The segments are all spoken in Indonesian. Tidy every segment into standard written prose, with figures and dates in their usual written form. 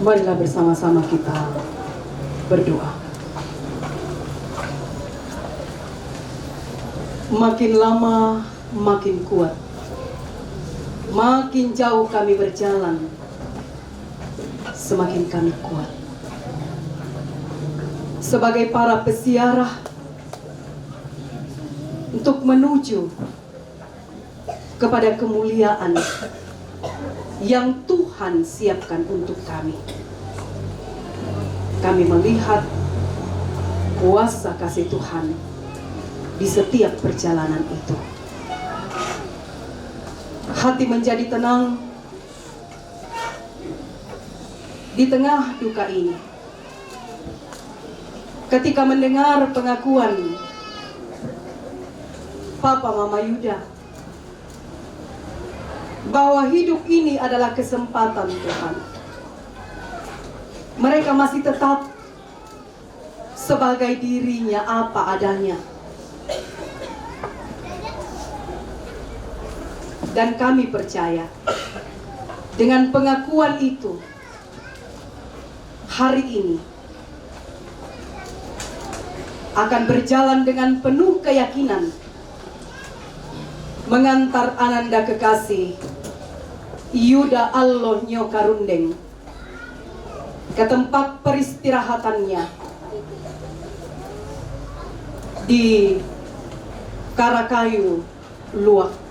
Marilah bersama-sama kita berdoa. Makin lama makin kuat, makin jauh kami berjalan, semakin kami kuat. Sebagai para peziarah untuk menuju kepada kemuliaan yang Tuhan siapkan untuk kami. Kami melihat kuasa kasih Tuhan di setiap perjalanan itu. Hati menjadi tenang di tengah duka ini. Ketika mendengar pengakuan Papa Mama Yuda bahwa hidup ini adalah kesempatan Tuhan, mereka masih tetap sebagai dirinya apa adanya. Dan kami percaya dengan pengakuan itu, hari ini akan berjalan dengan penuh keyakinan mengantar Ananda kekasih Yuda Allah Nyokarundeng ke tempat peristirahatannya di Karakayu, Luak.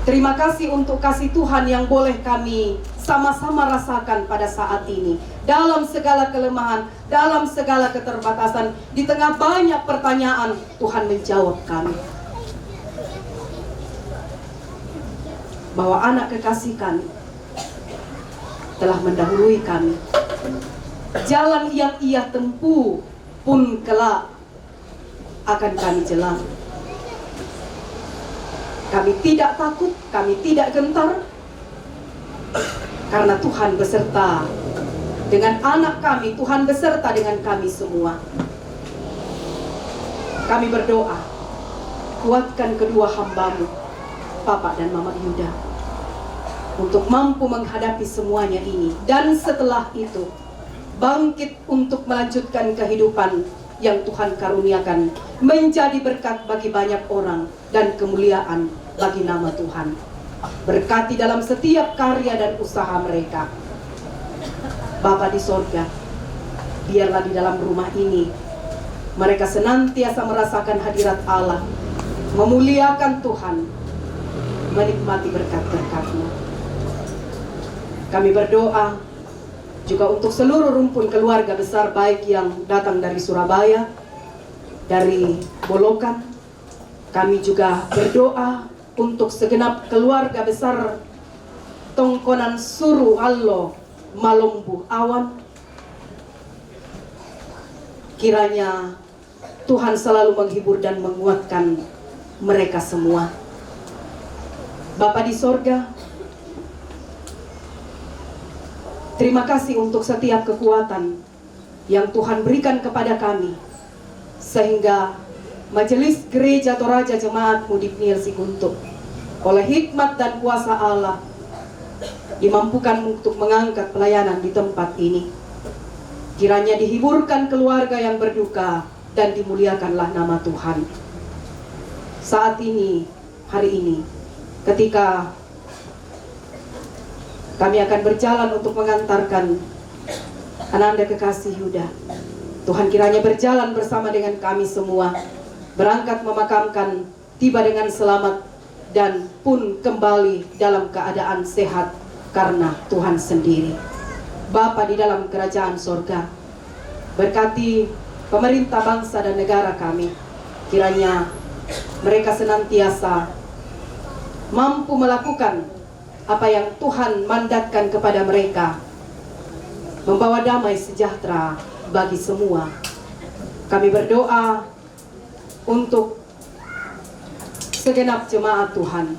Terima kasih untuk kasih Tuhan yang boleh kami sama-sama rasakan pada saat ini. Dalam segala kelemahan, dalam segala keterbatasan, di tengah banyak pertanyaan, Tuhan menjawab kami. Bahwa anak kekasih kami telah mendahului kami. Jalan yang ia tempuh pun kelak akan kami jalan. Kami tidak takut, kami tidak gentar, karena Tuhan beserta dengan anak kami, Tuhan beserta dengan kami semua. Kami berdoa, kuatkan kedua hamba-Mu, Papa dan Mama Yuda, untuk mampu menghadapi semuanya ini. Dan setelah itu, bangkit untuk melanjutkan kehidupan yang Tuhan karuniakan, menjadi berkat bagi banyak orang dan kemuliaan bagi nama Tuhan. Berkati dalam setiap karya dan usaha mereka. Bapa di sorga, biarlah di dalam rumah ini mereka senantiasa merasakan hadirat Allah, memuliakan Tuhan, menikmati berkat-berkat-Mu. Kami berdoa juga untuk seluruh rumpun keluarga besar, baik yang datang dari Surabaya, dari Bolokan. Kami juga berdoa untuk segenap keluarga besar Tongkonan Suru Allo Malombu Awan. Kiranya Tuhan selalu menghibur dan menguatkan mereka semua. Bapa di sorga, terima kasih untuk setiap kekuatan yang Tuhan berikan kepada kami, sehingga Majelis Gereja Toraja Jemaat-Mu di Pniel Siguntuk oleh hikmat dan kuasa Allah dimampukan untuk mengangkat pelayanan di tempat ini. Kiranya dihiburkan keluarga yang berduka dan dimuliakanlah nama Tuhan. Saat ini, hari ini, ketika kami akan berjalan untuk mengantarkan Ananda kekasih Yuda, Tuhan kiranya berjalan bersama dengan kami semua, berangkat memakamkan, tiba dengan selamat, dan pun kembali dalam keadaan sehat karena Tuhan sendiri. Bapa di dalam kerajaan sorga, berkati pemerintah bangsa dan negara kami. Kiranya mereka senantiasa mampu melakukan apa yang Tuhan mandatkan kepada mereka, membawa damai sejahtera bagi semua. Kami berdoa untuk segenap jemaat Tuhan.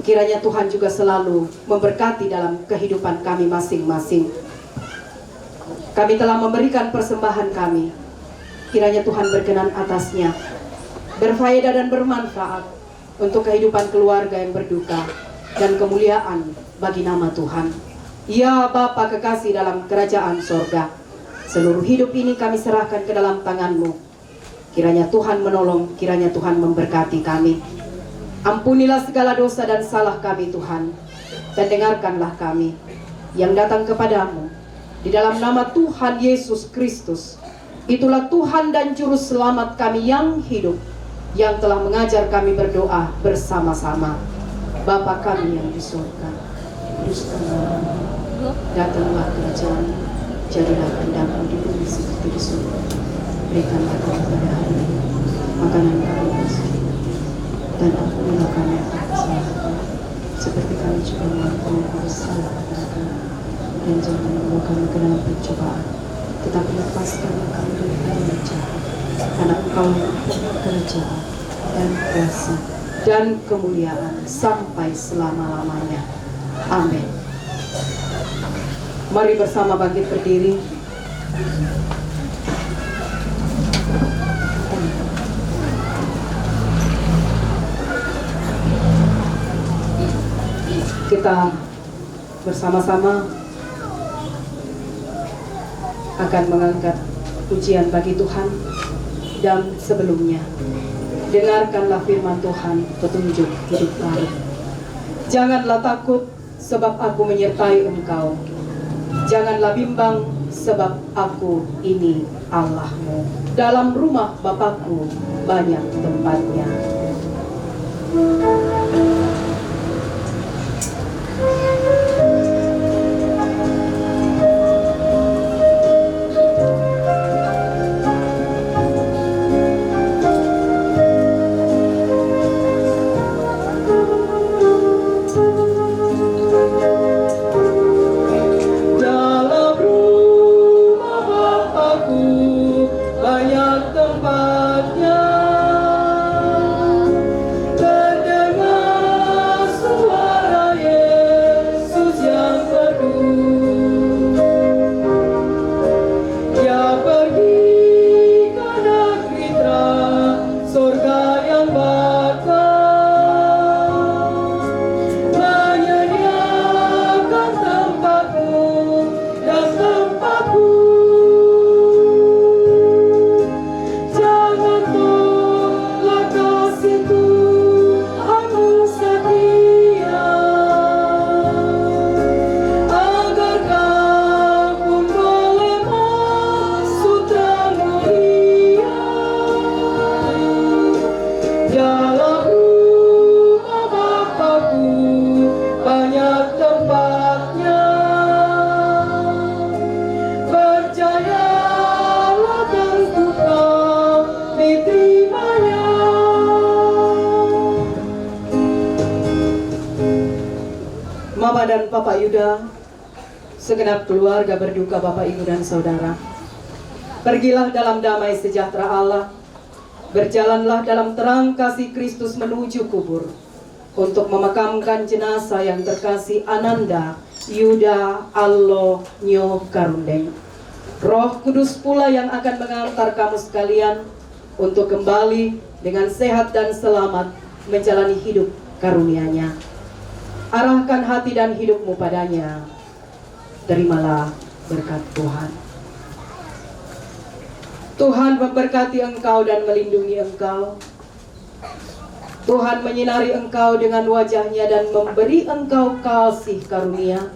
Kiranya Tuhan juga selalu memberkati dalam kehidupan kami masing-masing. Kami telah memberikan persembahan kami. Kiranya Tuhan berkenan atasnya, berfaedah dan bermanfaat untuk kehidupan keluarga yang berduka, dan kemuliaan bagi nama Tuhan. Ya Bapa kekasih dalam kerajaan sorga, seluruh hidup ini kami serahkan ke dalam tangan-Mu. Kiranya Tuhan menolong, kiranya Tuhan memberkati kami. Ampunilah segala dosa dan salah kami Tuhan, dan dengarkanlah kami yang datang kepadamu di dalam nama Tuhan Yesus Kristus. Itulah Tuhan dan Juru Selamat kami yang hidup, yang telah mengajar kami berdoa bersama-sama. Bapa kami yang di surga, kuduskanlah namamu, datanglah kerajaan-Mu, jadilah kehendak-Mu di bumi seperti di surga. Berikanlah kami pada hari ini makanan kami yang sehari, dan ampunilah kami akan kesalahan kami, seperti kami juga mengampuni kesalahan kepada kami. Dan jangan membawa kami ke dalam pencobaan, tetapi lepaskanlah kami dari yang jahat. Karena Engkau yang kerajaan dan kuasa dan kemuliaan sampai selama-lamanya. Amin. Mari bersama bangkit berdiri. Kita bersama-sama akan mengangkat pujian bagi Tuhan. Dan sebelumnya, dengarkanlah firman Tuhan, petunjuk hidup baru. Janganlah takut, sebab aku menyertai engkau. Janganlah bimbang, sebab aku ini Allahmu. Dalam rumah Bapakku banyak tempatnya. Mama dan Papa Yuda, segenap keluarga berduka Bapak Ibu dan Saudara, pergilah dalam damai sejahtera Allah, berjalanlah dalam terang kasih Kristus menuju kubur, untuk memakamkan jenazah yang terkasih Ananda Yuda Allo Nyo Karundeng. Roh Kudus pula yang akan mengantar kamu sekalian untuk kembali dengan sehat dan selamat menjalani hidup karunia-Nya. Arahkan hati dan hidupmu padanya. Terimalah berkat Tuhan. Tuhan memberkati engkau dan melindungi engkau. Tuhan menyinari engkau dengan wajah-Nya dan memberi engkau kasih karunia.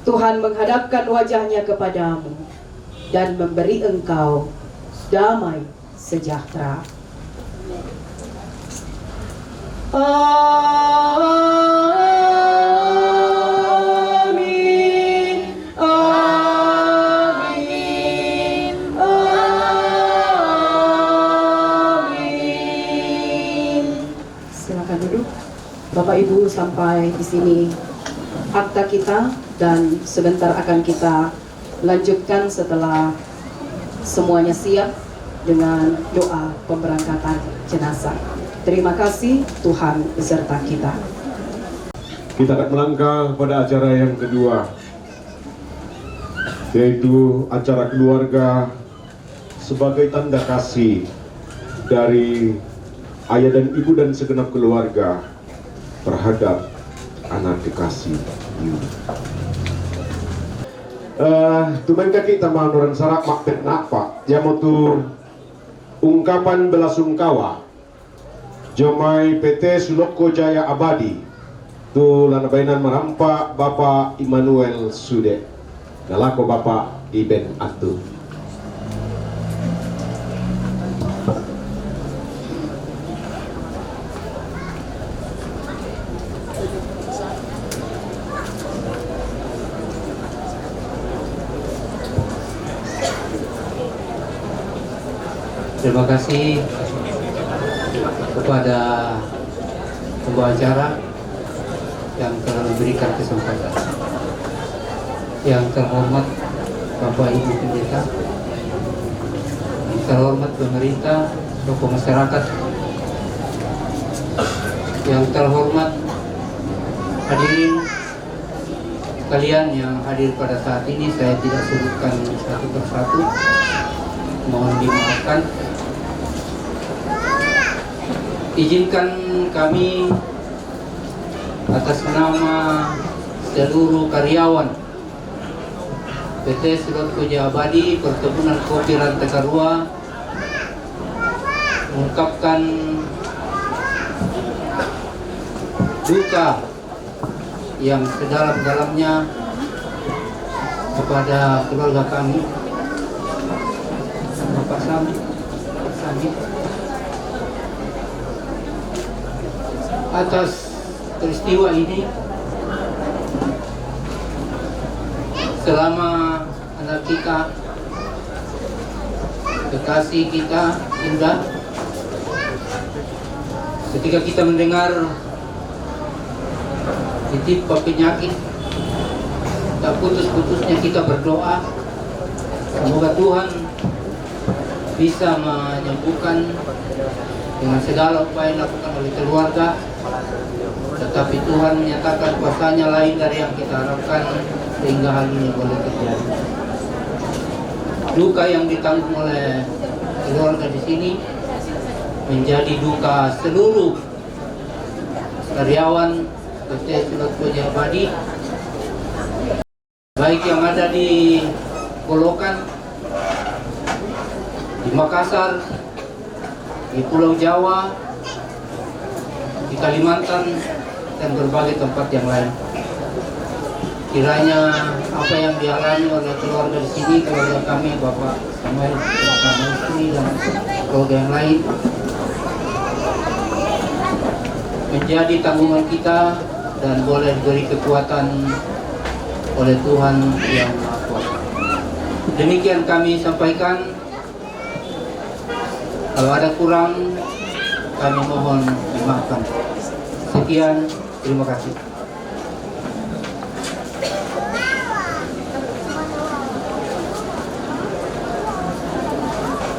Tuhan menghadapkan wajah-Nya kepadamu dan memberi engkau damai sejahtera. Amin. Amin. Amin. Silakan duduk. Bapak Ibu, sampai di sini akta kita, dan sebentar akan kita lanjutkan setelah semuanya siap dengan doa pemberangkatan jenazah. Terima kasih, Tuhan beserta kita. Kita akan melangkah pada acara yang kedua, yaitu acara keluarga sebagai tanda kasih dari ayah dan ibu dan segenap keluarga terhadap anak kekasih Yuda. Tumen kaki tama nuran sarak makpet napa yang tu ungkapan belasungkawa Jomai PT Suloko Jaya Abadi tu lana bainan merampa Bapak Immanuel Sude nalako Bapak Iben Atu. Terima kasih kepada pembawa acara yang telah memberikan kesempatan. Yang terhormat Bapak Ibu Pendeta, yang terhormat pemerintah, tokoh masyarakat, yang terhormat hadirin sekalian yang hadir pada saat ini, saya tidak sebutkan satu persatu, mohon dimaafkan. Izinkan kami atas nama seluruh karyawan PT Suloko Jaya Abadi Perkebunan Kopi Rantekarua mengungkapkan duka yang sedalam-dalamnya kepada keluarga kami, Bapak Sami atas peristiwa ini. Selama anak kita, kekasih kita, Indah, ketika kita mendengar ditimpa penyakit, tak putus-putusnya kita berdoa semoga Tuhan bisa menyembuhkan dengan segala upaya yang dilakukan oleh keluarga. Tetapi Tuhan menyatakan kuasanya lain dari yang kita harapkan sehingga hal ini boleh terjadi. Duka yang ditanggung oleh keluarga di sini menjadi duka seluruh karyawan PT Suloko Jaya Abadi, baik yang ada di Kolokan, di Makassar, di Pulau Jawa, di Kalimantan, dan berbagai tempat yang lain. Kiranya apa yang dialami oleh keluarga di sini, keluarga kami, Bapak Samuel bersama istri dan keluarga yang lain, menjadi tanggungan kita dan boleh diberi kekuatan oleh Tuhan yang Maha Kuasa. Demikian kami sampaikan. Kalau ada kurang, kami mohon dimaafkan. Sekian, terima kasih.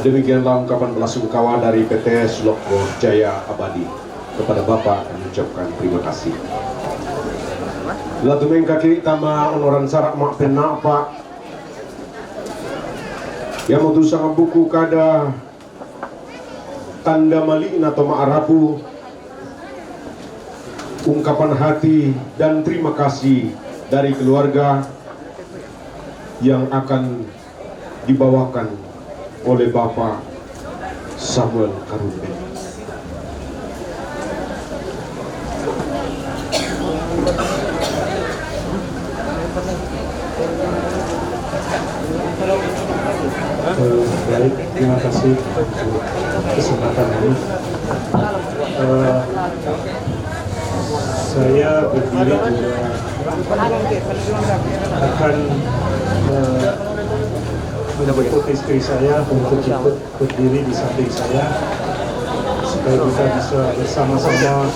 Demikianlah ungkapan belasungkawa dari PT Suloko Jaya Abadi. Kepada Bapak kami ucapkan terima kasih. Latu mengkaki tama onoran sarak mak pena Pak yang mau sangat buku kada tanda malin atau ma'arabu, ungkapan hati dan terima kasih dari keluarga yang akan dibawakan oleh Bapak Samuel Karunde. Baik, terima kasih untuk kesempatan ini. Saya berdiri juga akan menjemput istri saya untuk ikut berdiri di samping saya supaya kita bisa bersama-sama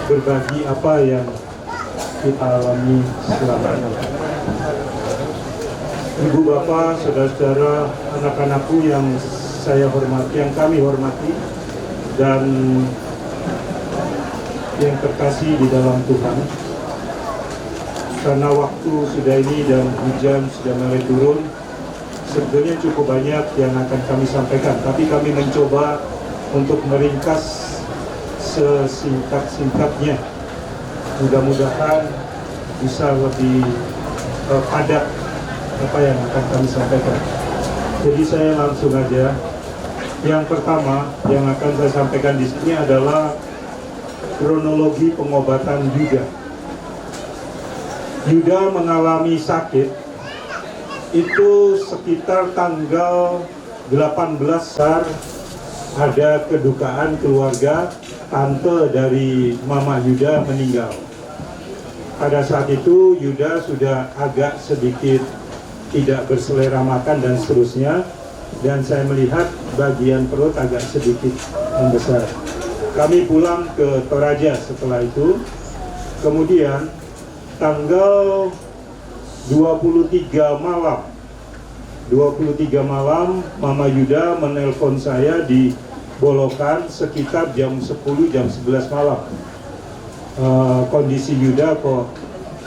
berbagi apa yang kita alami selama ini. Ibu bapak, saudara-saudara, anak-anakku yang saya hormati, yang kami hormati, dan yang terkasih di dalam Tuhan. Karena waktu sudah ini dan hujan sudah mulai turun, sebetulnya cukup banyak yang akan kami sampaikan. Tapi kami mencoba untuk meringkas sesingkat-singkatnya mudah-mudahan bisa lebih padat apa yang akan kami sampaikan. Jadi saya langsung aja. Yang pertama yang akan saya sampaikan di sini adalah kronologi pengobatan Yuda. Yuda mengalami sakit itu sekitar tanggal 18 ada kedukaan keluarga, tante dari Mama Yuda meninggal. Pada saat itu Yuda sudah agak sedikit tidak berselera makan dan seterusnya, dan saya melihat bagian perut agak sedikit membesar. Kami pulang ke Toraja setelah itu. Kemudian tanggal 23 malam Mama Yuda menelpon saya di Bolokan sekitar jam 10 jam 11 malam. Kondisi Yuda kok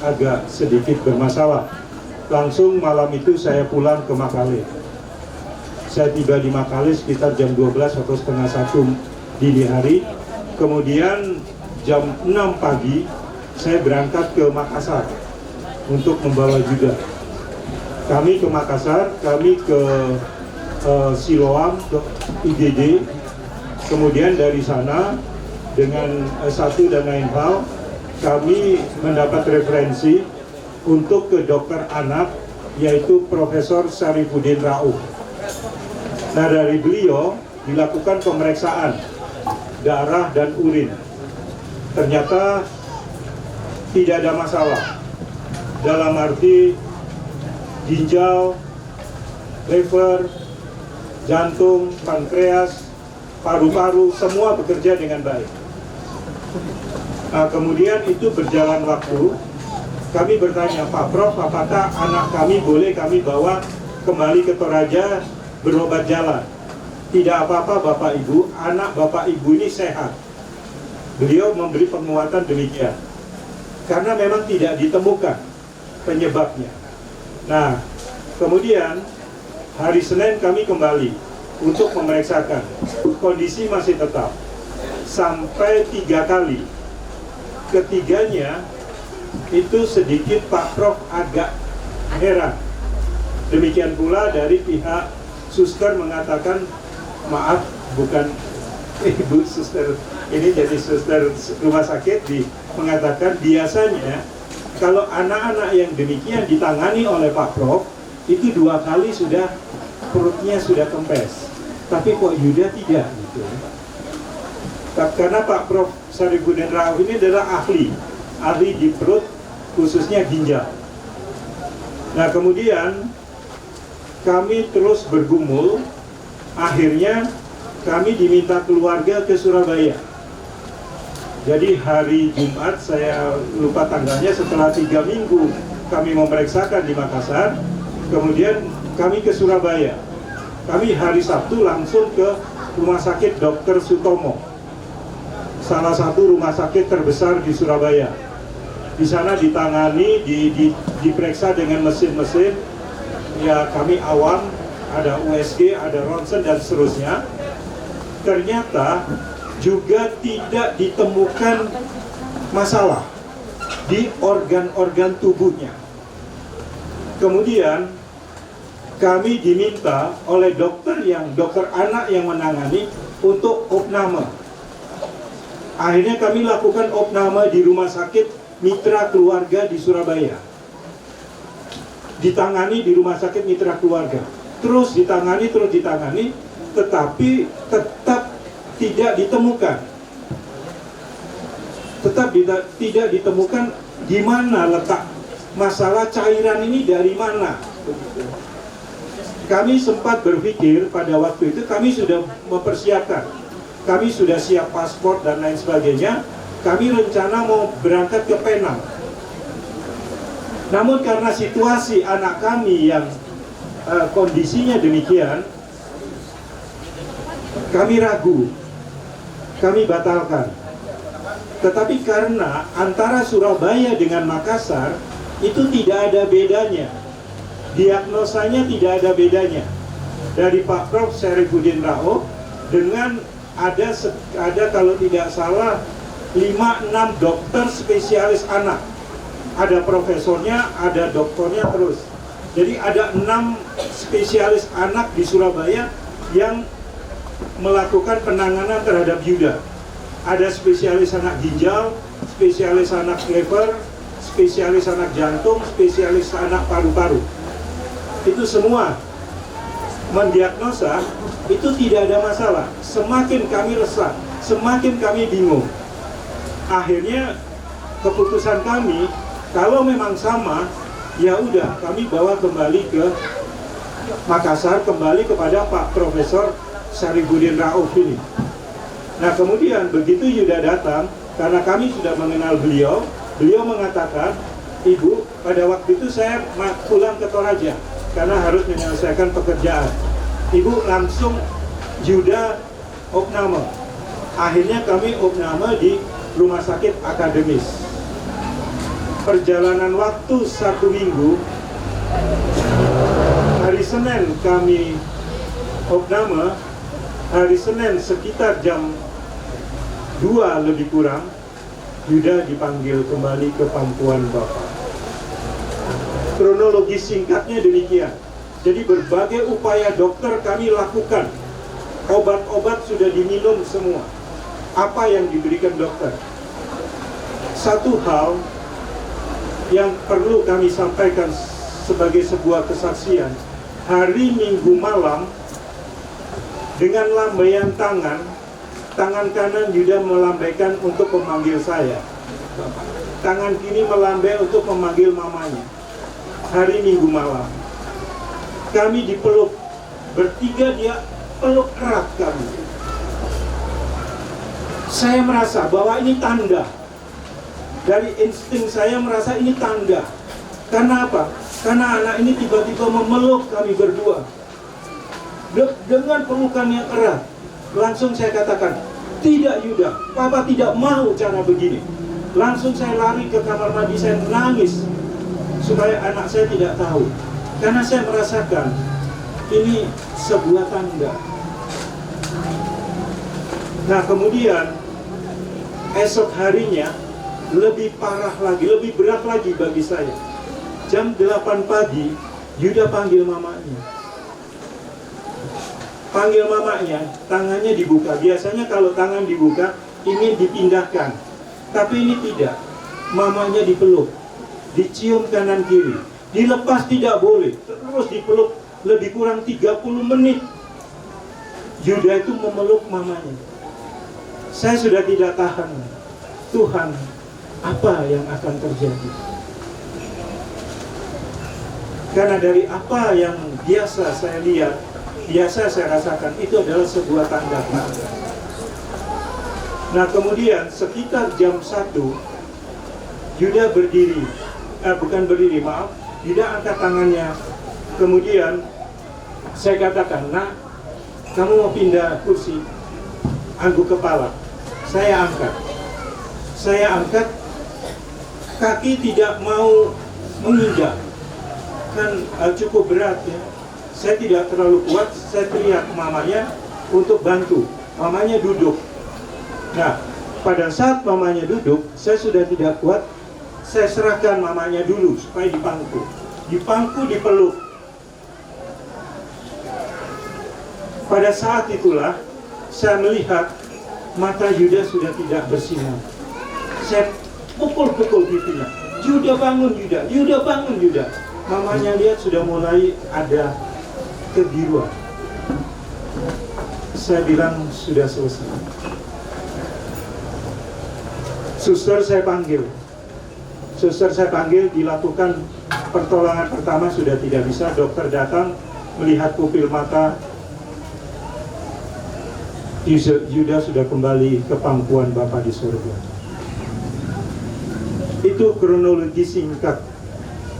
agak sedikit bermasalah. Langsung malam itu saya pulang ke Makale. Saya tiba di Makale sekitar jam 12 atau setengah 1 dini hari. Kemudian jam 6 pagi saya berangkat ke Makassar untuk membawa Yuda. Kami ke Makassar, kami ke Siloam, ke IGD. Kemudian dari sana dengan satu dan lain hal kami mendapat referensi untuk ke dokter anak, yaitu Profesor Syarifuddin Rauf. Nah, dari beliau dilakukan pemeriksaan darah dan urin. Ternyata tidak ada masalah. Dalam arti ginjal, liver, jantung, pankreas, paru-paru, semua bekerja dengan baik. Nah, kemudian itu berjalan waktu. Kami bertanya, Pak Prof, apakah anak kami boleh kami bawa kembali ke Toraja berobat jalan? Tidak apa-apa Bapak Ibu, anak Bapak Ibu ini sehat. Beliau memberi penguatan demikian. Karena memang tidak ditemukan penyebabnya. Nah, kemudian hari Senin kami kembali untuk memeriksakan. Kondisi masih tetap. Sampai 3 kali. Ketiganya itu sedikit Pak Prof agak heran. Demikian pula dari pihak suster mengatakan, maaf, bukan ibu suster ini jadi suster rumah sakit, mengatakan biasanya kalau anak-anak yang demikian ditangani oleh Pak Prof itu 2 kali sudah perutnya sudah kempes, tapi kok Yuda tidak gitu. Karena Pak Prof Syarifuddin Rauf ini adalah ahli di perut, khususnya ginjal. Nah, kemudian kami terus bergumul. Akhirnya kami diminta keluarga ke Surabaya. Jadi hari Jumat, saya lupa tanggalnya, setelah 3 minggu kami memeriksakan di Makassar, kemudian kami ke Surabaya. Kami hari Sabtu langsung ke Rumah Sakit Dr. Sutomo, salah satu rumah sakit terbesar di Surabaya. Di sana ditangani, diperiksa dengan mesin-mesin. Ya, kami awam, ada USG, ada ronsen dan seterusnya. Ternyata juga tidak ditemukan masalah di organ-organ tubuhnya. Kemudian kami diminta oleh dokter anak yang menangani untuk opname. Akhirnya kami lakukan opname di Rumah Sakit Mitra Keluarga di Surabaya. Ditangani di Rumah Sakit Mitra Keluarga. Terus ditangani, tetapi tetap tidak ditemukan. Tidak ditemukan di mana letak masalah cairan ini, dari mana. Kami sempat berpikir pada waktu itu, kami sudah mempersiapkan. Kami sudah siap paspor dan lain sebagainya. Kami rencana mau berangkat ke Penang. Namun karena situasi anak kami yang kondisinya demikian, kami ragu, kami batalkan. Tetapi karena antara Surabaya dengan Makassar itu tidak ada bedanya, diagnosanya tidak ada bedanya. Dari Pak Prof Syarifuddin Rauf dengan ada kalau tidak salah 5-6 dokter spesialis anak. Ada profesornya, ada doktornya terus. Jadi ada 6 spesialis anak di Surabaya yang melakukan penanganan terhadap Yuda. Ada spesialis anak ginjal, spesialis anak liver, spesialis anak jantung, spesialis anak paru-paru. Itu semua mendiagnosa, itu tidak ada masalah. Semakin kami resah, semakin kami bingung. Akhirnya keputusan kami, kalau memang sama, ya udah kami bawa kembali ke Makassar, kembali kepada Pak Profesor Sarifudin Rauf ini. Nah kemudian begitu Yuda datang, karena kami sudah mengenal beliau, beliau mengatakan, Ibu, pada waktu itu saya pulang ke Toraja karena harus menyelesaikan pekerjaan. Ibu langsung Yuda opname. Akhirnya kami opname di Rumah Sakit Akademis. Perjalanan waktu 1 minggu, hari Senin kami opname, hari Senin sekitar jam 2 lebih kurang, Yuda dipanggil kembali ke pangkuan Bapak. Kronologi singkatnya demikian. Jadi berbagai upaya dokter kami lakukan. Obat-obat sudah diminum semua. Apa yang diberikan dokter? Satu hal yang perlu kami sampaikan sebagai sebuah kesaksian. Hari Minggu malam, dengan lambaian tangan kanan Yuda melambaikan untuk memanggil saya. Tangan kiri melambai untuk memanggil mamanya. Hari Minggu malam, kami dipeluk. Bertiga dia peluk erat kami. Saya merasa bahwa ini tanda. Dari insting saya merasa ini tanda. Karena apa? Karena anak ini tiba-tiba memeluk kami berdua. Dengan pelukan yang erat. Langsung saya katakan, tidak Yuda, Papa tidak mau cara begini. Langsung saya lari ke kamar mandi, saya nangis supaya anak saya tidak tahu. Karena saya merasakan ini sebuah tanda. Nah kemudian esok harinya lebih parah lagi, lebih berat lagi bagi saya. Jam 8 pagi, Yuda panggil mamanya. Panggil mamanya, tangannya dibuka. Biasanya kalau tangan dibuka, ingin dipindahkan. Tapi ini tidak. Mamanya dipeluk. Dicium kanan kiri. Dilepas tidak boleh. Terus dipeluk lebih kurang 30 menit. Yuda itu memeluk mamanya. Saya sudah tidak tahan. Tuhan, apa yang akan terjadi? Karena dari apa yang biasa saya lihat, biasa saya rasakan, itu adalah sebuah tanda. Nah kemudian sekitar jam 1, Yuda berdiri, Yuda angkat tangannya. Kemudian saya katakan, nak, kamu mau pindah kursi, angguk kepala. Saya angkat, kaki tidak mau menginjak, kan cukup berat ya. Saya tidak terlalu kuat, saya teriak mamanya untuk bantu. Mamanya duduk. Nah, pada saat mamanya duduk, saya sudah tidak kuat, saya serahkan mamanya dulu supaya dipangku. Dipangku, dipeluk. Pada saat itulah, saya melihat mata Yuda sudah tidak bersinar. Saya pukul-pukul pipinya. Yuda bangun Yuda, Yuda bangun Yuda. Mamanya lihat sudah mulai ada kebiruan. Saya bilang sudah selesai. Suster saya panggil, dilakukan pertolongan pertama sudah tidak bisa. Dokter datang melihat pupil mata. Yuda sudah kembali ke pangkuan Bapa di surga. Itu kronologi singkat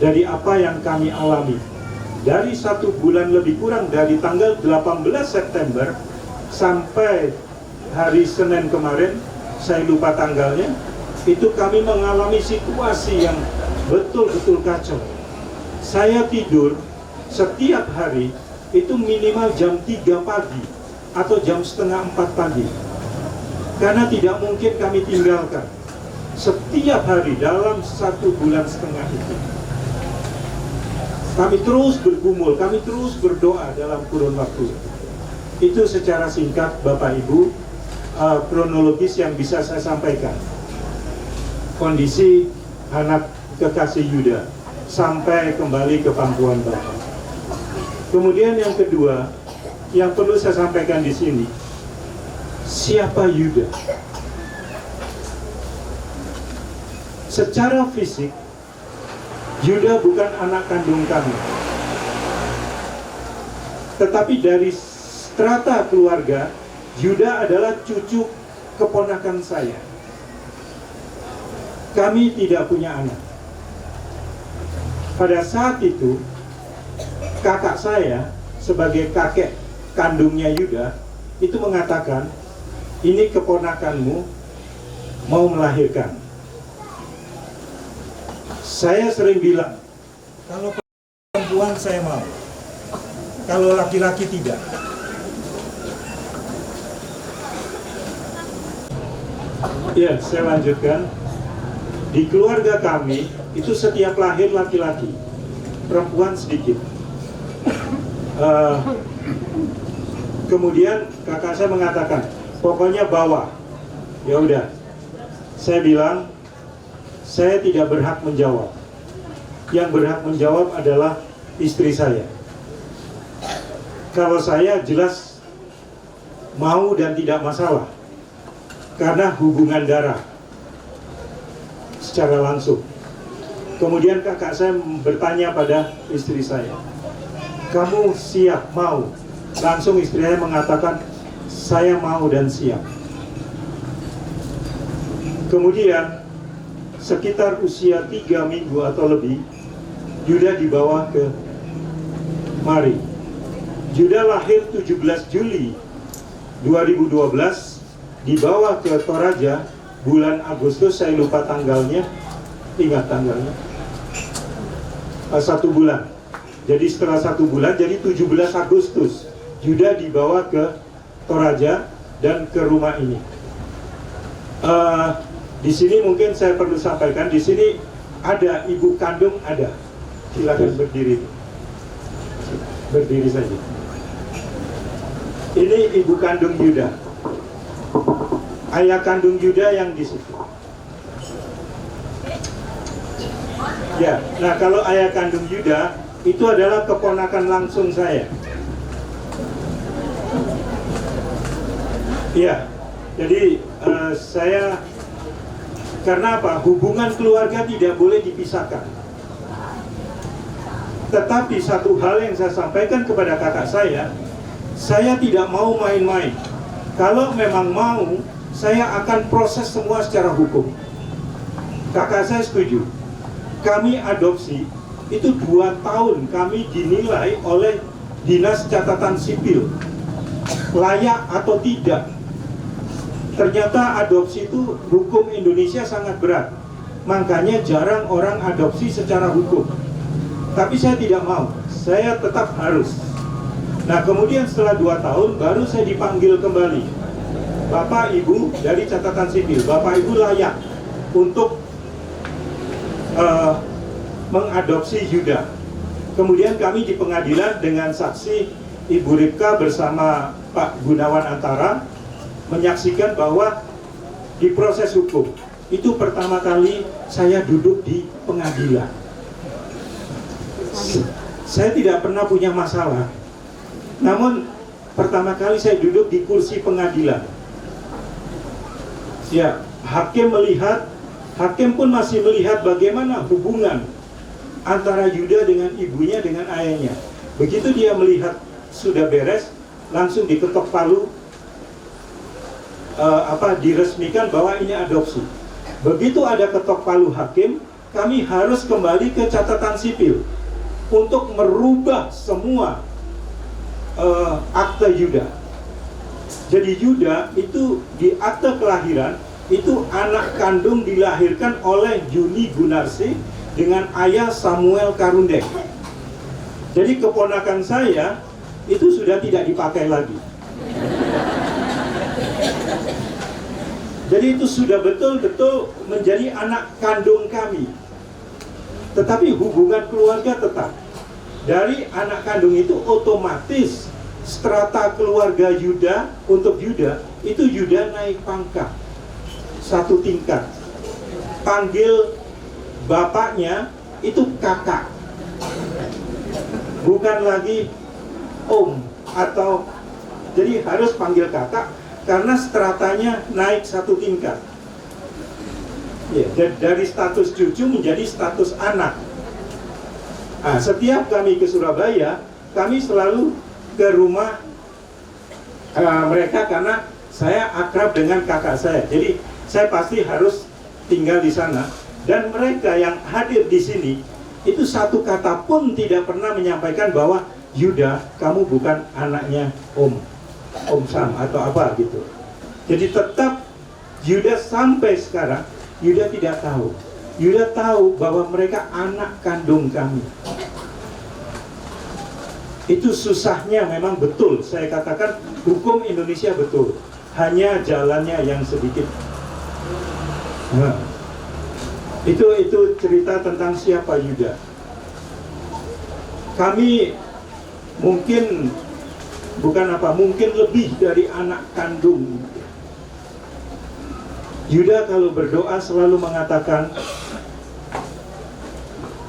dari apa yang kami alami. Dari 1 bulan lebih kurang, dari tanggal 18 September sampai hari Senin kemarin, saya lupa tanggalnya, itu kami mengalami situasi yang betul-betul kacau. Saya tidur setiap hari itu minimal jam 3 pagi atau jam setengah 4 pagi. Karena tidak mungkin kami tinggalkan setiap hari dalam 1,5 bulan itu. Kami terus bergumul, kami terus berdoa dalam kurun waktu itu. Itu secara singkat Bapak Ibu, kronologis yang bisa saya sampaikan. Kondisi anak kekasih Yuda sampai kembali ke pangkuan Bapak. Kemudian yang kedua, yang perlu saya sampaikan di sini, siapa Yuda? Secara fisik, Yuda bukan anak kandung kami. Tetapi dari strata keluarga, Yuda adalah cucu keponakan saya. Kami tidak punya anak. Pada saat itu, kakak saya sebagai kakek kandungnya Yuda itu mengatakan, ini keponakanmu mau melahirkan. Saya sering bilang, kalau perempuan saya mau, kalau laki-laki tidak. Ya, saya lanjutkan. Di keluarga kami, itu setiap lahir laki-laki, perempuan sedikit. Kemudian kakak saya mengatakan, pokoknya bawa. Ya udah, saya bilang, saya tidak berhak menjawab. Yang berhak menjawab adalah istri saya. Kalau saya jelas mau dan tidak masalah, karena hubungan darah secara langsung. Kemudian kakak saya bertanya pada istri saya, kamu siap, mau? Langsung istri saya mengatakan, saya mau dan siap. Kemudian sekitar usia 3 minggu atau lebih, Yuda dibawa ke Mari. Yuda lahir 17 Juli 2012, dibawa ke Toraja bulan Agustus, saya lupa tanggalnya, ingat tanggalnya, 1 bulan. Jadi setelah 1 bulan, jadi 17 Agustus, Yuda dibawa ke Toraja dan ke rumah ini. Di sini mungkin saya perlu sampaikan, di sini ada ibu kandung, ada. Silakan berdiri. Berdiri saja. Ini ibu kandung Yuda. Ayah kandung Yuda yang di situ. Ya, nah kalau ayah kandung Yuda itu adalah keponakan langsung saya. Ya, jadi saya, karena apa? Hubungan keluarga tidak boleh dipisahkan. Tetapi satu hal yang saya sampaikan kepada kakak saya tidak mau main-main. Kalau memang mau, saya akan proses semua secara hukum. Kakak saya setuju. Kami adopsi, itu 2 tahun kami dinilai oleh Dinas Catatan Sipil. Layak atau tidak. Ternyata adopsi itu hukum Indonesia sangat berat. Makanya jarang orang adopsi secara hukum. Tapi saya tidak mau, saya tetap harus. Nah kemudian setelah 2 tahun baru saya dipanggil kembali. Bapak Ibu dari catatan sipil, Bapak Ibu layak untuk mengadopsi Yuda. Kemudian kami di pengadilan dengan saksi Ibu Ripka bersama Pak Gunawan Antara menyaksikan bahwa di proses hukum itu pertama kali saya duduk di pengadilan. Saya tidak pernah punya masalah, namun pertama kali saya duduk di kursi pengadilan. Ya, hakim pun masih melihat bagaimana hubungan antara Yuda dengan ibunya dengan ayahnya. Begitu dia melihat sudah beres, langsung diketok palu, diresmikan bahwa ini adopsi. Begitu ada ketok palu hakim, kami harus kembali ke catatan sipil untuk merubah semua akte Yuda. Jadi Yuda itu di akte kelahiran itu anak kandung dilahirkan oleh Juni Gunarsi dengan ayah Samuel Karundeng. Jadi keponakan saya itu sudah tidak dipakai lagi. Jadi itu sudah betul-betul menjadi anak kandung kami. Tetapi hubungan keluarga tetap. Dari anak kandung itu otomatis strata keluarga Yuda, untuk Yuda, itu Yuda naik pangkat. Satu tingkat. Panggil bapaknya itu kakak. Bukan lagi om atau, jadi harus panggil kakak karena stratanya naik satu tingkat. Ya, dari status cucu menjadi status anak. Nah, setiap kami ke Surabaya, kami selalu ke rumah mereka karena saya akrab dengan kakak saya. Jadi saya pasti harus tinggal di sana. Dan mereka yang hadir di sini itu satu kata pun tidak pernah menyampaikan bahwa Yuda, kamu bukan anaknya Om Sam atau apa gitu. Jadi tetap Yuda sampai sekarang, Yuda tidak tahu. Yuda tahu bahwa mereka anak kandung kami. Itu susahnya memang betul. Saya katakan hukum Indonesia betul. Hanya jalannya yang sedikit. Nah, itu cerita tentang siapa Yuda. Kami mungkin mungkin lebih dari anak kandung. Yuda kalau berdoa selalu mengatakan,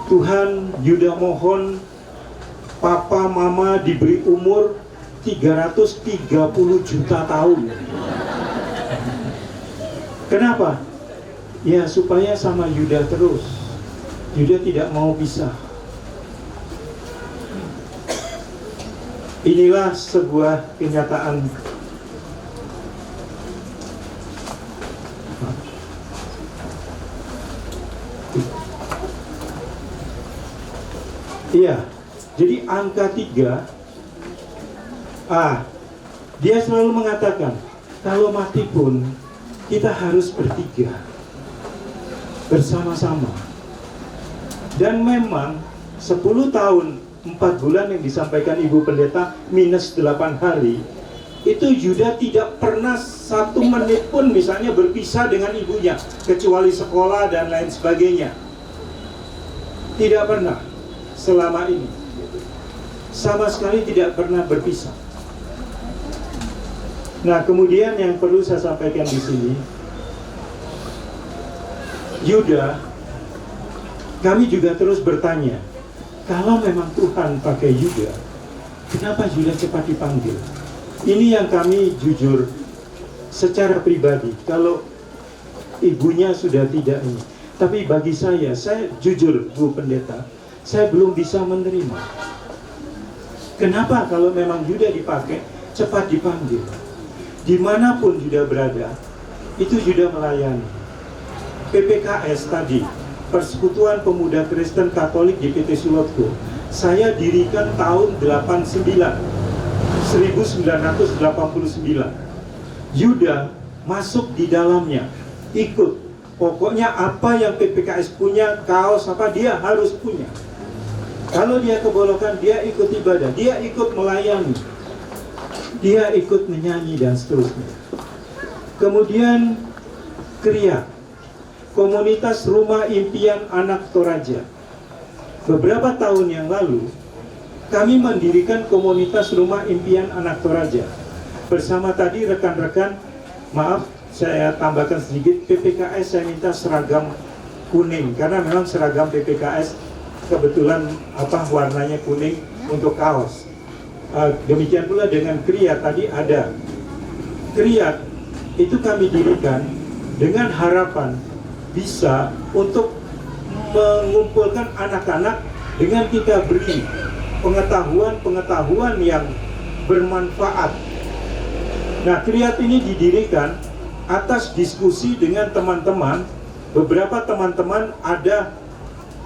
Tuhan, Yuda mohon papa mama diberi umur 330 juta tahun. Kenapa? Ya supaya sama Yuda terus. Yuda tidak mau pisah. Inilah sebuah kenyataan. Iya, jadi angka 3, dia selalu mengatakan, kalau mati pun kita harus bertiga, bersama-sama. Dan memang 10 tahun 4 bulan yang disampaikan Ibu Pendeta minus 8 hari, itu Yuda tidak pernah 1 menit pun misalnya berpisah dengan ibunya, kecuali sekolah dan lain sebagainya. Tidak pernah selama ini, sama sekali tidak pernah berpisah. Nah, kemudian yang perlu saya sampaikan di sini, Yuda, kami juga terus bertanya, kalau memang Tuhan pakai Yuda, kenapa Yuda cepat dipanggil? Ini yang kami jujur secara pribadi, kalau ibunya sudah tidak ini. Tapi bagi saya jujur Bu Pendeta, saya belum bisa menerima. Kenapa kalau memang Yuda dipakai, cepat dipanggil? Dimanapun Yuda berada, itu Yuda melayani. PPKS tadi, Persekutuan Pemuda Kristen Katolik di PT Sulotko, saya dirikan tahun 1989. Yuda masuk di dalamnya, ikut. Pokoknya apa yang PPKS punya, kaos apa, dia harus punya. Kalau dia kebolokan, dia ikut ibadah, dia ikut melayani, dia ikut menyanyi dan seterusnya. Kemudian Kriya, Komunitas Rumah Impian Anak Toraja. Beberapa tahun yang lalu, kami mendirikan Komunitas Rumah Impian Anak Toraja. Bersama tadi rekan-rekan, maaf saya tambahkan sedikit, PPKS saya minta seragam kuning, karena memang seragam PPKS kebetulan warnanya kuning untuk kaos. Demikian pula dengan Kriya tadi ada. Kriya itu kami dirikan dengan harapan bisa untuk mengumpulkan anak-anak dengan kita beri pengetahuan yang bermanfaat. Nah, Kriya ini didirikan atas diskusi dengan teman-teman. Beberapa teman-teman ada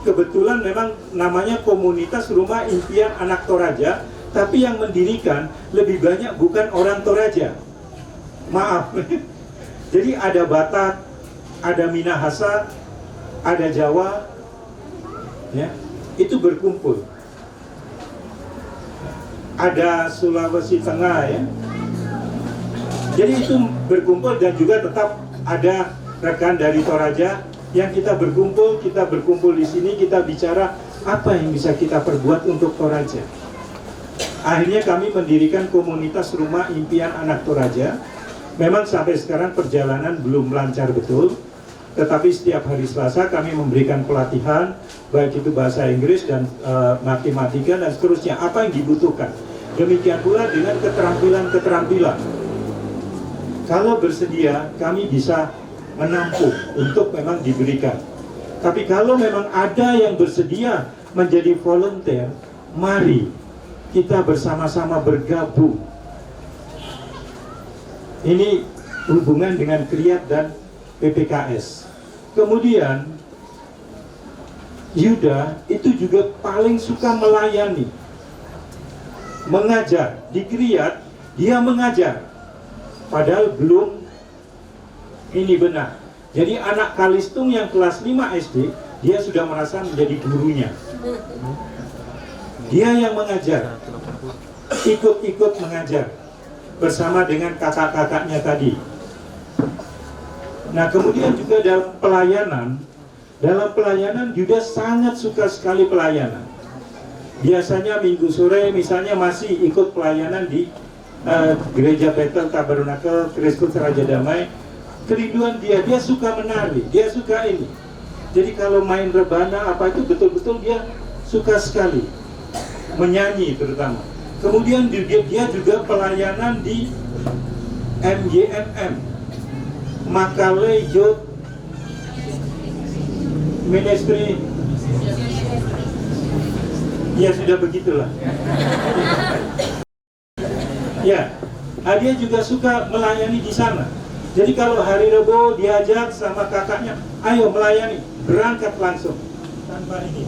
kebetulan memang namanya Komunitas Rumah Impian Anak Toraja, tapi yang mendirikan lebih banyak bukan orang Toraja. Maaf. Jadi ada Batak, ada Minahasa, ada Jawa, ya, itu berkumpul. Ada Sulawesi Tengah, ya. Jadi itu berkumpul dan juga tetap ada rekan dari Toraja yang kita berkumpul di sini, kita bicara apa yang bisa kita perbuat untuk Toraja. Akhirnya kami mendirikan komunitas Rumah Impian Anak Toraja. Memang sampai sekarang perjalanan belum lancar betul, tetapi setiap hari Selasa kami memberikan pelatihan, baik itu bahasa Inggris dan matematika dan seterusnya, apa yang dibutuhkan. Demikian pula dengan keterampilan-keterampilan. Kalau bersedia, kami bisa menampung untuk memang diberikan. Tapi kalau memang ada yang bersedia menjadi volunteer, mari kita bersama-sama bergabung. Ini hubungan dengan Kriat dan PPKS. Kemudian Yuda itu juga paling suka melayani, mengajar. Di Kriat dia mengajar, padahal belum ini benar. Jadi anak Kalistung yang kelas 5 SD, dia sudah merasa menjadi gurunya. Dia yang mengajar, ikut-ikut mengajar bersama dengan kakak-kakaknya tadi. Nah, kemudian juga dalam pelayanan Yuda sangat suka sekali pelayanan. Biasanya minggu sore misalnya masih ikut pelayanan di Gereja Bethel Tabernakel Kristus Raja Damai. Kerinduan dia suka menari, dia suka ini. Jadi kalau main rebana apa itu betul-betul dia suka sekali, menyanyi terutama. Kemudian dia juga pelayanan di MYMM, Makale Youth Ministry. Ya sudah begitulah. Ya, dia juga suka melayani di sana. Jadi kalau hari Rebo diajak sama kakaknya, ayo melayani, berangkat langsung tanpa ini.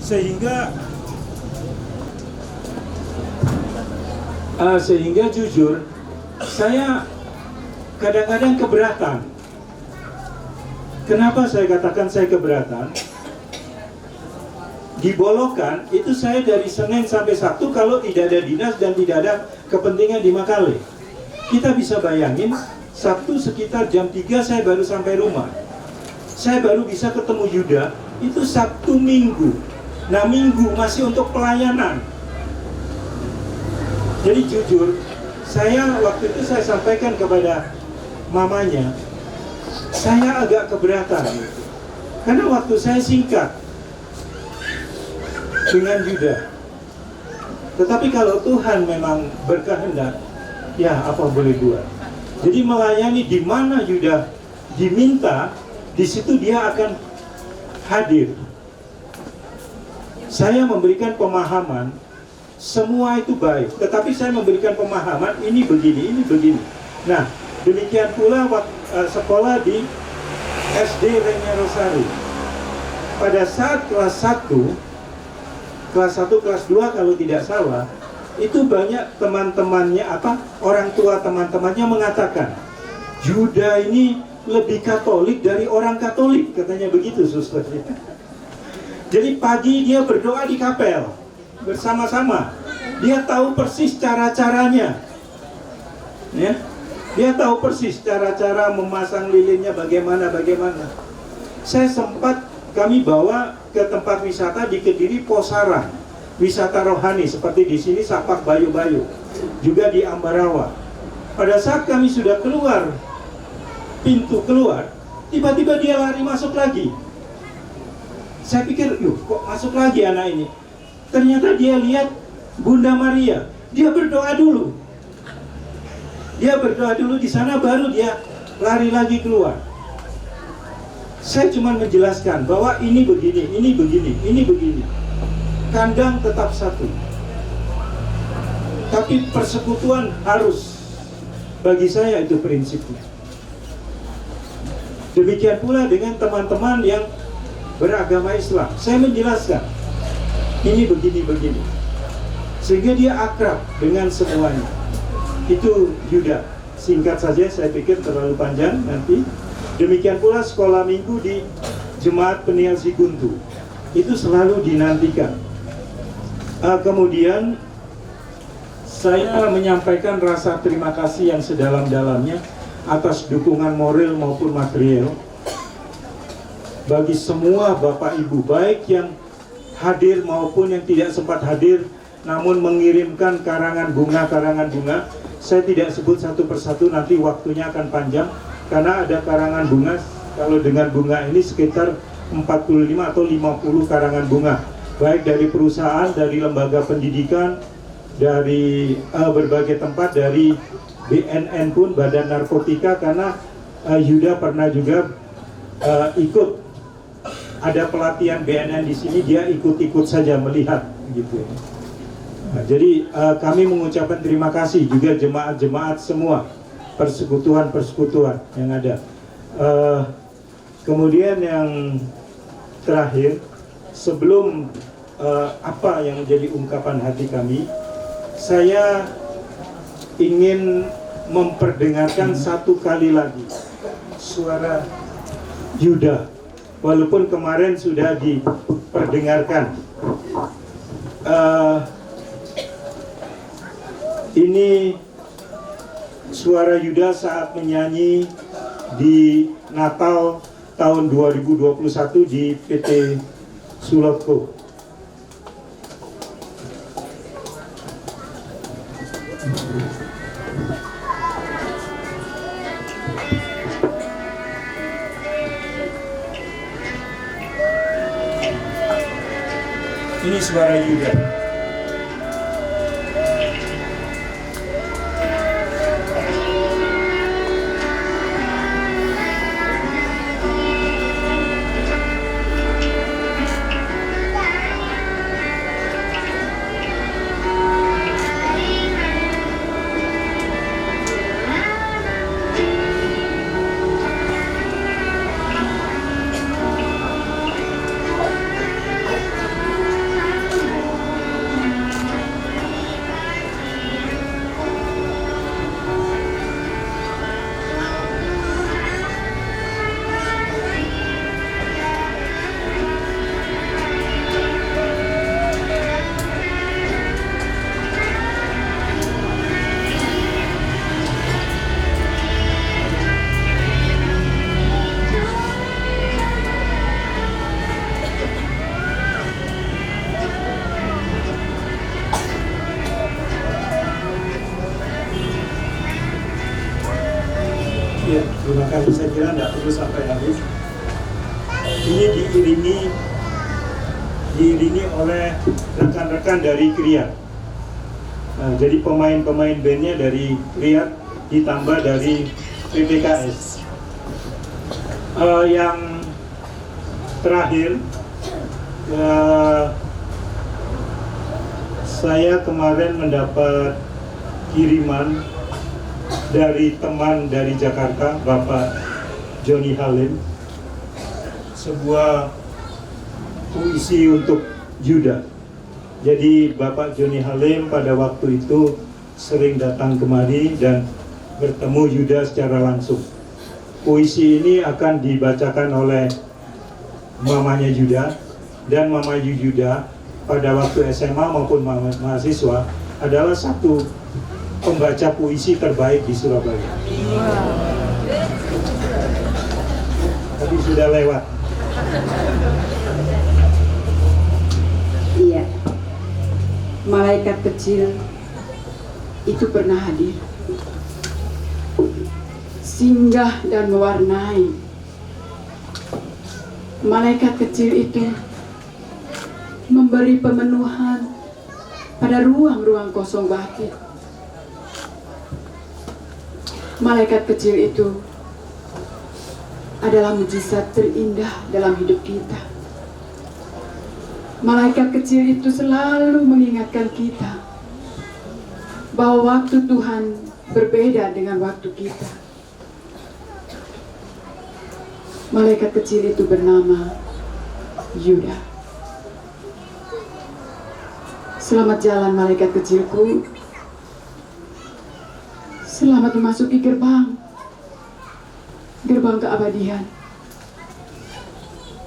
Sehingga jujur, saya kadang-kadang keberatan. Kenapa saya katakan saya keberatan? Di Bolokan itu saya dari Senin sampai Sabtu kalau tidak ada dinas dan tidak ada kepentingan di Makale. Kita bisa bayangin, Sabtu sekitar jam 3 saya baru sampai rumah. Saya baru bisa ketemu Yuda, itu Sabtu Minggu. Nah, Minggu masih untuk pelayanan. Jadi jujur, waktu itu saya sampaikan kepada mamanya, saya agak keberatan. Karena waktu saya singkat dengan Yuda. Tetapi kalau Tuhan memang berkehendak, ya apa boleh buat. Jadi melayani di mana Yuda diminta, di situ dia akan hadir. Saya memberikan pemahaman, semua itu baik. Tetapi saya memberikan pemahaman, ini begini, ini begini. Nah, demikian pula sekolah di SD Renya Rosari. Pada saat kelas 1, kelas 2 kalau tidak salah, itu banyak teman-temannya, orang tua teman-temannya mengatakan, Yuda ini lebih Katolik dari orang Katolik, katanya begitu susternya. Jadi pagi dia berdoa di kapel bersama-sama. Dia tahu persis cara-caranya, ya. Dia tahu persis cara-cara memasang lilinnya bagaimana. Kami bawa ke tempat wisata di Kediri, Posaran, wisata rohani seperti di sini Sapak Bayu-Bayu, juga di Ambarawa. Pada saat kami sudah keluar pintu keluar, tiba-tiba dia lari masuk lagi. Saya pikir, kok masuk lagi anak ini? Ternyata dia lihat Bunda Maria. Dia berdoa dulu. Di sana baru dia lari lagi keluar. Saya cuma menjelaskan bahwa ini begini. Kandang tetap satu. Tapi persekutuan harus. Bagi saya itu prinsipnya. Demikian pula dengan teman-teman yang beragama Islam. Saya menjelaskan, ini begini. Sehingga dia akrab dengan semuanya. Itu Yuda. Singkat saja, saya pikir terlalu panjang nanti. Demikian pula sekolah minggu di Jemaat Peniel Siguntu. Itu selalu dinantikan. Kemudian saya menyampaikan rasa terima kasih yang sedalam-dalamnya atas dukungan moral maupun material bagi semua Bapak Ibu, baik yang hadir maupun yang tidak sempat hadir namun mengirimkan karangan bunga. Saya tidak sebut satu persatu, nanti waktunya akan panjang karena ada karangan bunga, kalau dengan bunga ini sekitar 45 atau 50 karangan bunga, baik dari perusahaan, dari lembaga pendidikan, dari berbagai tempat, dari BNN pun, Badan Narkotika, karena Yuda pernah juga ikut ada pelatihan BNN di sini, dia ikut-ikut saja melihat gitu. Nah, jadi kami mengucapkan terima kasih juga jemaat-jemaat semua, persekutuan yang ada. Kemudian yang terakhir, sebelum apa yang menjadi ungkapan hati kami, saya ingin memperdengarkan satu kali lagi suara Yuda, walaupun kemarin sudah diperdengarkan. Ini suara Yuda saat menyanyi di Natal tahun 2021 di PT Sulotko. Ini suara Yuda. Ya, terima kasih. Saya kira tidak perlu sampai habis. Ini diiringi oleh rekan-rekan dari Kriat. Nah, jadi pemain-pemain bandnya dari Kriat ditambah dari PPKS. Yang terakhir, saya kemarin mendapat kiriman dari teman dari Jakarta, Bapak Joni Halim, sebuah puisi untuk Yuda. Jadi Bapak Joni Halim pada waktu itu sering datang kemari dan bertemu Yuda secara langsung. Puisi ini akan dibacakan oleh mamanya Yuda, dan mama Yuda pada waktu SMA maupun mahasiswa adalah satu pembaca puisi terbaik di Surabaya. Tapi sudah lewat. Iya, malaikat kecil itu pernah hadir, singgah dan mewarnai. Malaikat kecil itu memberi pemenuhan pada ruang-ruang kosong batin. Malaikat kecil itu adalah mujizat terindah dalam hidup kita. Malaikat kecil itu selalu mengingatkan kita bahwa waktu Tuhan berbeda dengan waktu kita. Malaikat kecil itu bernama Yuda. Selamat jalan malaikat kecilku. Selamat memasuki gerbang keabadian.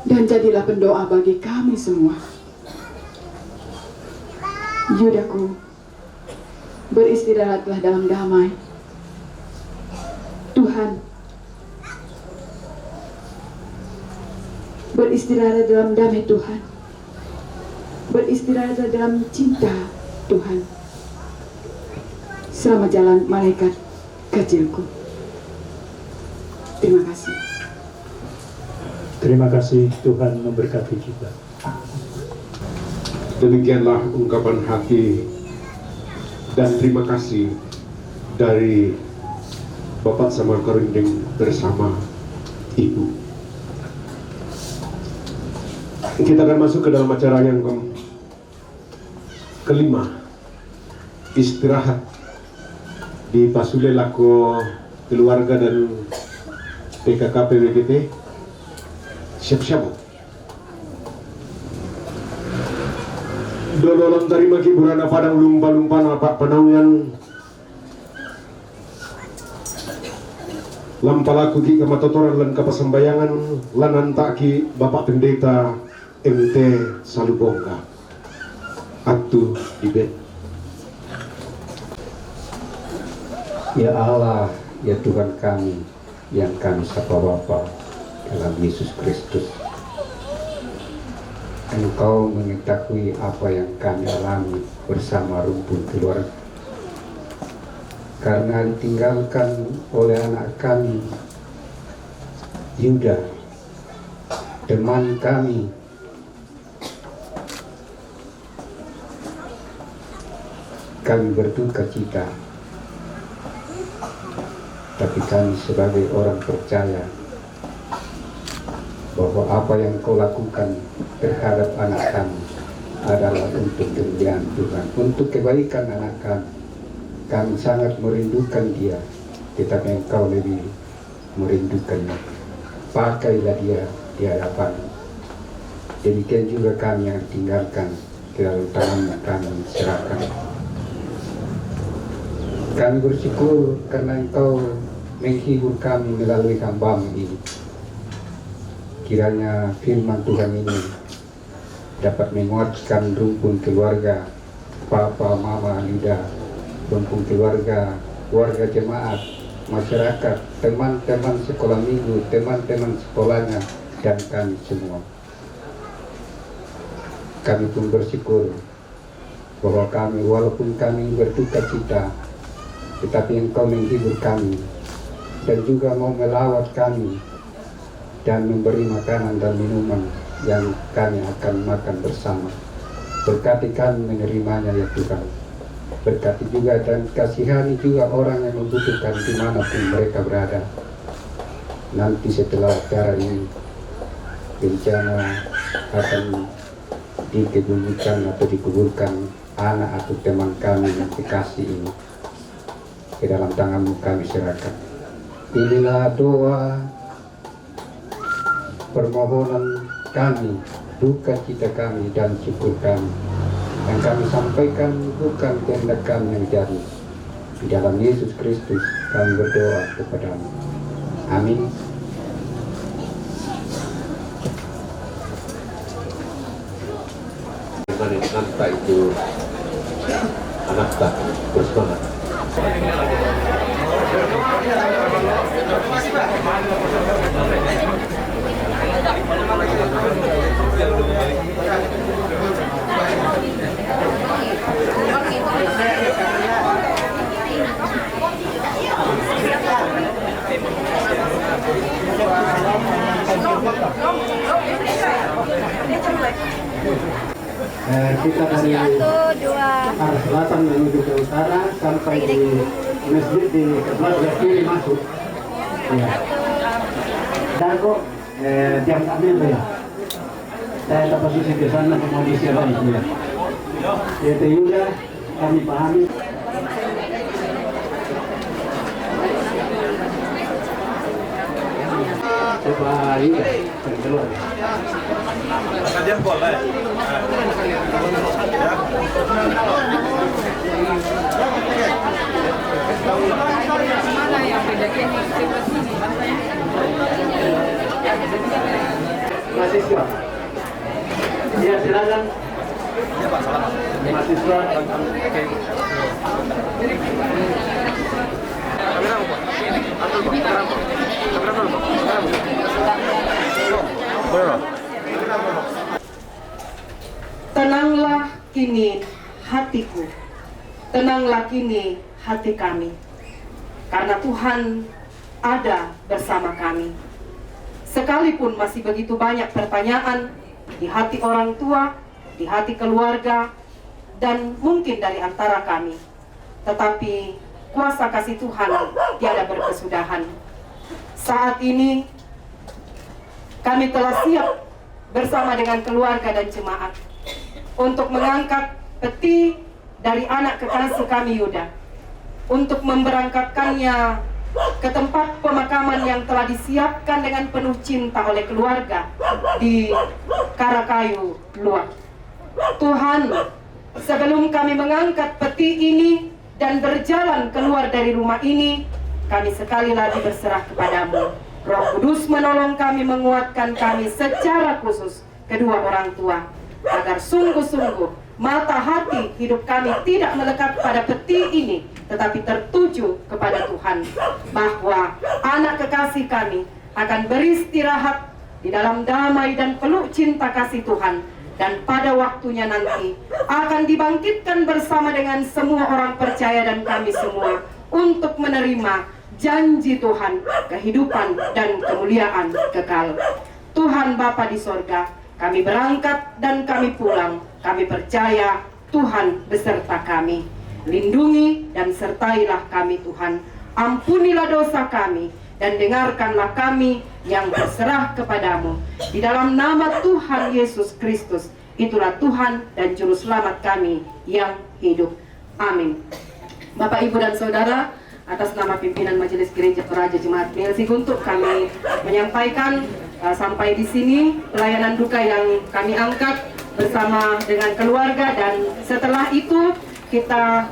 Dan jadilah pendoa bagi kami semua. Yudaku, beristirahatlah dalam damai. Tuhan. Beristirahat dalam damai Tuhan. Beristirahat dalam cinta Tuhan. Selama jalan malaikat kecilku. Terima kasih. Terima kasih, Tuhan memberkati kita. Demikianlah ungkapan hati dan terima kasih dari Bapak Samar Karinding bersama Ibu. Kita akan masuk ke dalam acara yang kelima, istirahat di Pasule Lako keluarga dan PKK PWGT. Siap-siap. Dololong tarima kiburana padang lumpa-lumpa napak penangan lampalaku ki kamatotoran lan kapasembayangan lan antaki Bapak Pendeta MT Salubongga Atu Ibet. Ya Allah, ya Tuhan kami yang kami sapa Bapa dalam Yesus Kristus. Engkau mengetahui apa yang kami alami bersama rumpun keluarga. Karena ditinggalkan oleh anak kami, Yuda, teman kami, kami berduka cita. Tapi kami sebagai orang percaya bahwa apa yang kau lakukan terhadap anak kami adalah untuk kemuliaan Tuhan, untuk kebaikan anak kami. Kami sangat merindukan dia, tetapi engkau lebih merindukannya. Pakailah dia di hadapan. Demikian juga kami yang tinggalkan ke dalam tangan kami serahkan. Kami bersyukur karena engkau menghibur kami melalui hamba-Mu ini. Kiranya firman Tuhan ini dapat menguatkan rumpun keluarga, Papa, Mama, Yuda, rumpun keluarga, keluarga jemaat, masyarakat, teman-teman sekolah minggu, teman-teman sekolahnya, dan kami semua. Kami pun bersyukur bahwa kami, walaupun kami berduka cita, tetapi Engkau menghibur kami dan juga mau melawat kami dan memberi makanan dan minuman yang kami akan makan bersama. Berkati kami menerimanya ya Tuhan. Berkati juga dan kasihani juga orang yang membutuhkan dimanapun mereka berada. Nanti setelah acara ini bencana akan dikebumikan atau dikuburkan anak atau teman kami yang dikasih ini. Ke dalam tangan-Mu kami serahkan. Inilah doa permohonan kami, duka cita kami dan syukur kami yang kami sampaikan bukan kehendak kami yang jadi. Di dalam Yesus Kristus kami berdoa kepada-Mu. Amin. Nanta itu anak tak bersemangat. Kita dari arah selatan menuju ke utara sampai di masjid di sebelah kiri masuk. Ya. Dan kok jam kami ya. Saya dapat posisi di sana kemudian siapa ini ya. Itu juga kami pahami. Coba ini keluar. Kajian boleh. Mana yang bedakan sebelah sini? Mahasiswa. Ya silakan. Ya Pak, salam. Mahasiswa. Oke. Kamera apa? Tenanglah kini hatiku, tenanglah kini hati kami, karena Tuhan ada bersama kami. Sekalipun masih begitu banyak pertanyaan di hati orang tua, di hati keluarga, dan mungkin dari antara kami, tetapi kuasa kasih Tuhan tiada berkesudahan. Saat ini kami telah siap bersama dengan keluarga dan jemaat untuk mengangkat peti dari anak kekasih kami Yuda, untuk memberangkatkannya ke tempat pemakaman yang telah disiapkan dengan penuh cinta oleh keluarga di Karakayu Luak. Tuhan, sebelum kami mengangkat peti ini dan berjalan keluar dari rumah ini, kami sekali lagi berserah kepadamu. Roh Kudus menolong kami, menguatkan kami secara khusus kedua orang tua, agar sungguh-sungguh mata hati hidup kami tidak melekat pada peti ini, tetapi tertuju kepada Tuhan, bahwa anak kekasih kami akan beristirahat di dalam damai dan peluk cinta kasih Tuhan, dan pada waktunya nanti akan dibangkitkan bersama dengan semua orang percaya dan kami semua untuk menerima janji Tuhan, kehidupan dan kemuliaan kekal. Tuhan Bapa di sorga, kami berangkat dan kami pulang. Kami percaya Tuhan beserta kami. Lindungi dan sertailah kami Tuhan. Ampunilah dosa kami dan dengarkanlah kami yang berserah kepadamu. Di dalam nama Tuhan Yesus Kristus, itulah Tuhan dan Juru Selamat kami yang hidup. Amin. Bapak, Ibu, dan Saudara, atas nama pimpinan Majelis Gereja Peraja Jemaat Melsi Guntur, kami menyampaikan sampai di sini pelayanan duka yang kami angkat bersama dengan keluarga, dan setelah itu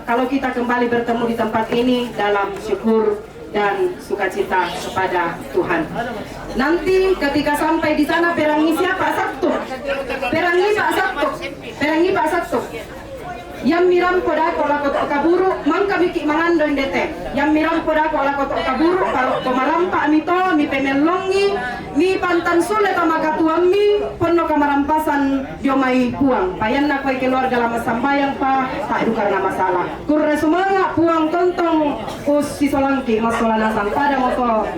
kalau kita kembali bertemu di tempat ini dalam syukur dan sukacita kepada Tuhan. Nanti ketika sampai di sana perangi siapa? Sabtu. Perangi Pak Sabtu. Perangi Pak Sabtu. Yang miram poda kola kotok kaburu mangka miki mangando indete. Yang miram poda kola kotok kaburu kalau komarampa mito mi pemelongi mi pantan sule pamagatuami penuh kamarampasan diomai puang. Payanna koi keluarga lama sambayang pa tak dukar na masalah. Kurre sumanga puang tontong us sisolangki masolana sang pada moto.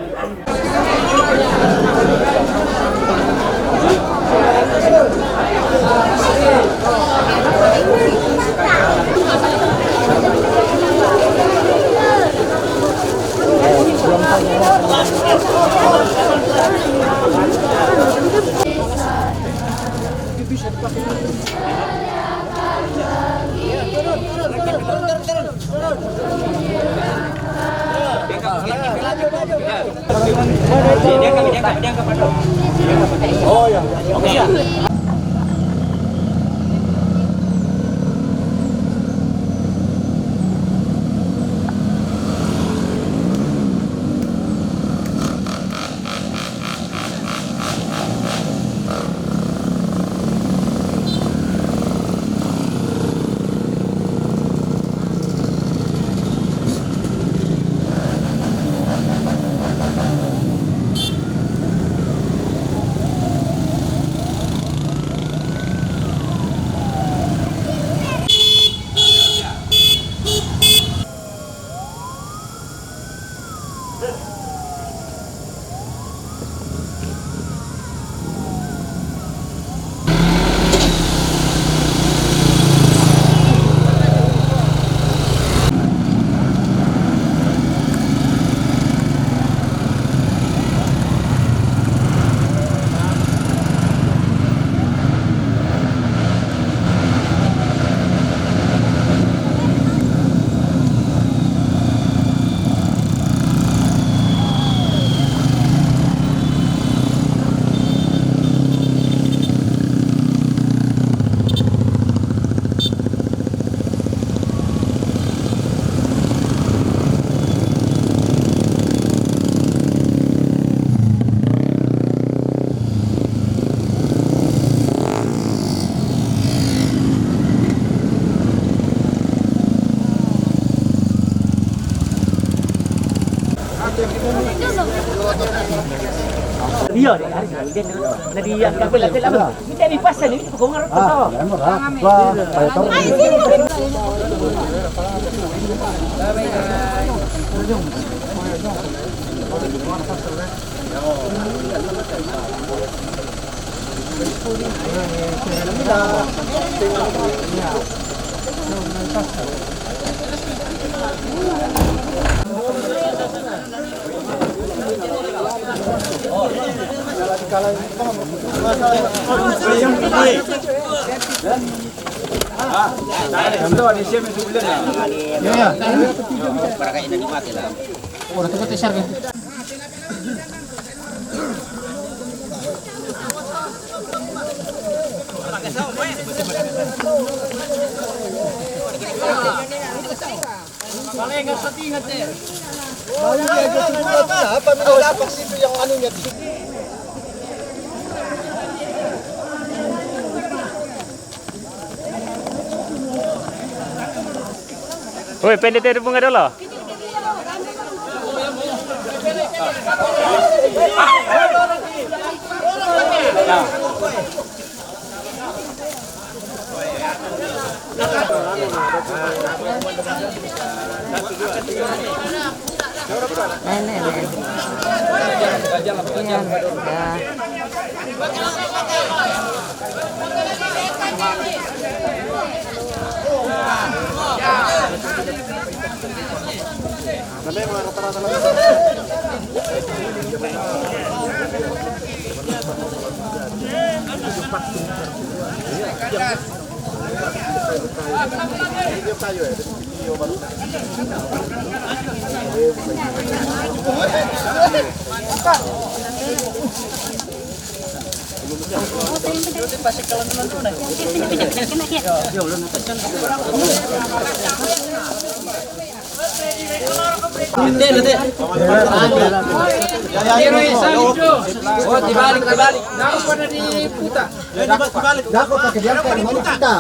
Oh ya, oke. Iya, hari dia nanti yang kabel apa? Kita di pasar ini kok ngarep to. Woi, pendek dari bunga dulu. Oh, dibalik. Nah, pada diputar. Dibalik. Dapat pakai dia pakai mana kita?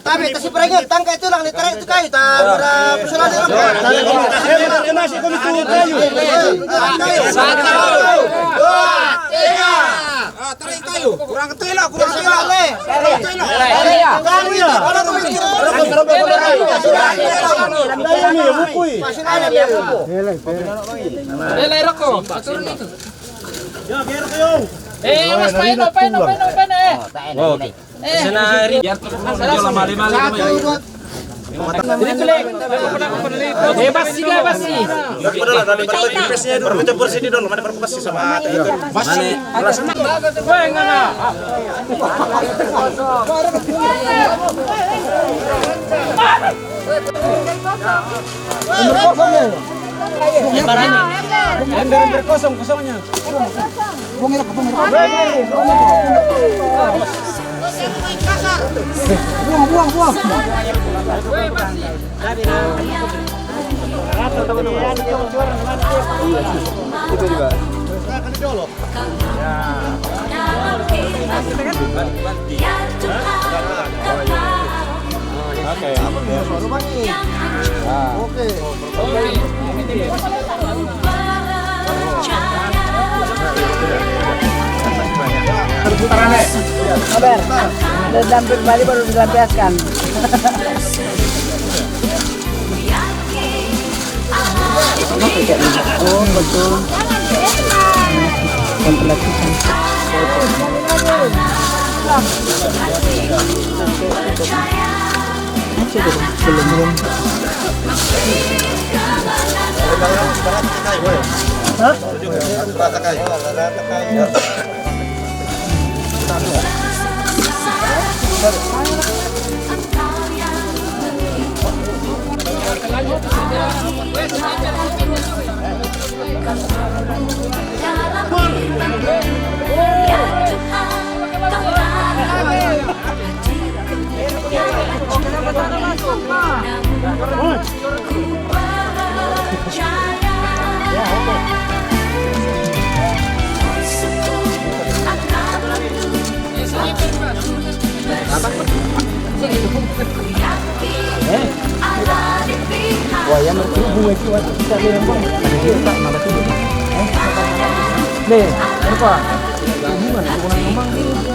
Tapi kasih perangnya tangkai itu lang ditarik itu kayu tak personal itu. Masih kami tuh kayu. 1, 2, 3. Tarik kayu. Kurang tela le. Mas paino eh. Senari biar terus mali-mali. Bebas sih. Kosongnya. Buang. Sabar. Dendam kembali baru dilampiaskan. Oh, betul. Kompleksisan. Belum. Wah, yang berhubung itu kita bilang bang, kita malah tuh. Nih, apa? Hubungan ngomong ini.